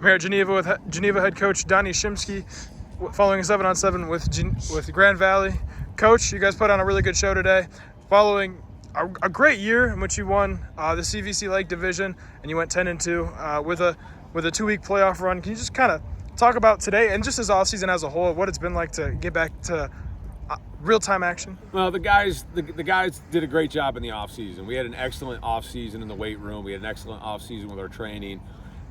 I'm here at Geneva with Geneva head coach Donnie Shymske, following a 7-on-7 with Grand Valley. Coach, you guys put on a really good show today, following a great year in which you won the CVC Lake Division and you went 10-2 with a 2-week playoff run. Can you just kind of talk about today and just this offseason as a whole, what it's been like to get back to real-time action? Well, the guys did a great job in the offseason. We had an excellent offseason in the weight room. We had an excellent offseason with our training.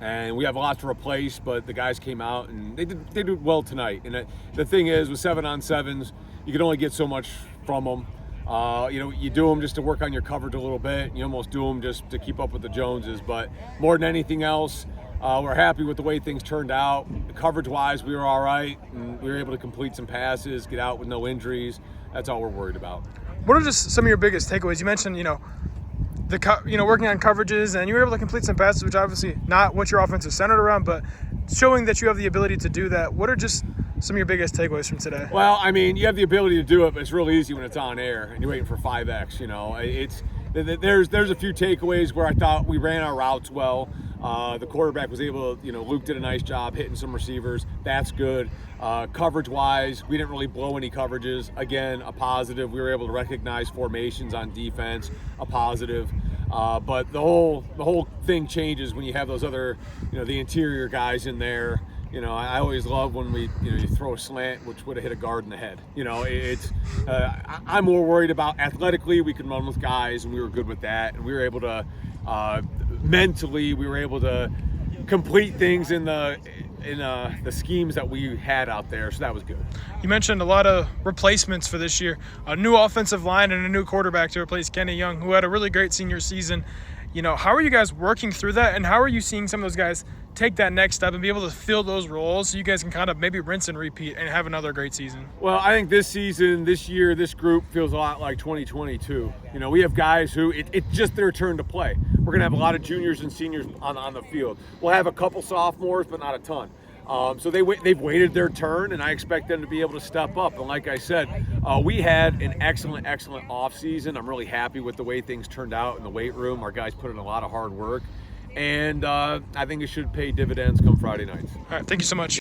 And we have a lot to replace, but the guys came out and they did well tonight. And the thing is, with 7-on-7s, you can only get so much from them. You do them just to work on your coverage a little bit. You almost do them just to keep up with the Joneses. But more than anything else, we're happy with the way things turned out. Coverage-wise, we were all right. And we were able to complete some passes, get out with no injuries. That's all we're worried about. What are just some of your biggest takeaways? You mentioned, working on coverages, and you were able to complete some passes, which obviously not what your offense is centered around, but showing that you have the ability to do that. What are just some of your biggest takeaways from today? Well, I mean, you have the ability to do it, but it's real easy when it's on air and you're waiting for 5X. There's a few takeaways where I thought we ran our routes well. The quarterback was able to, Luke did a nice job hitting some receivers. That's good. Coverage-wise, we didn't really blow any coverages. Again, a positive. We were able to recognize formations on defense, a positive. But the whole thing changes when you have those other, the interior guys in there. I always love when you throw a slant, which would have hit a guard in the head. I'm more worried about athletically. We could run with guys, and we were good with that. And we were able to, mentally, we were able to complete things in the schemes that we had out there. So that was good. You mentioned a lot of replacements for this year, a new offensive line and a new quarterback to replace Kenny Young, who had a really great senior season. How are you guys working through that, and how are you seeing some of those guys take that next step and be able to fill those roles so you guys can kind of maybe rinse and repeat and have another great season? Well, I think this season, this year, this group feels a lot like 2022. We have guys who it's just their turn to play. We're going to have a lot of juniors and seniors on the field. We'll have a couple sophomores, but not a ton. So they've waited their turn, and I expect them to be able to step up. And like I said, we had an excellent offseason. I'm really happy with the way things turned out in the weight room. Our guys put in a lot of hard work. And I think it should pay dividends come Friday nights. All right, thank you so much.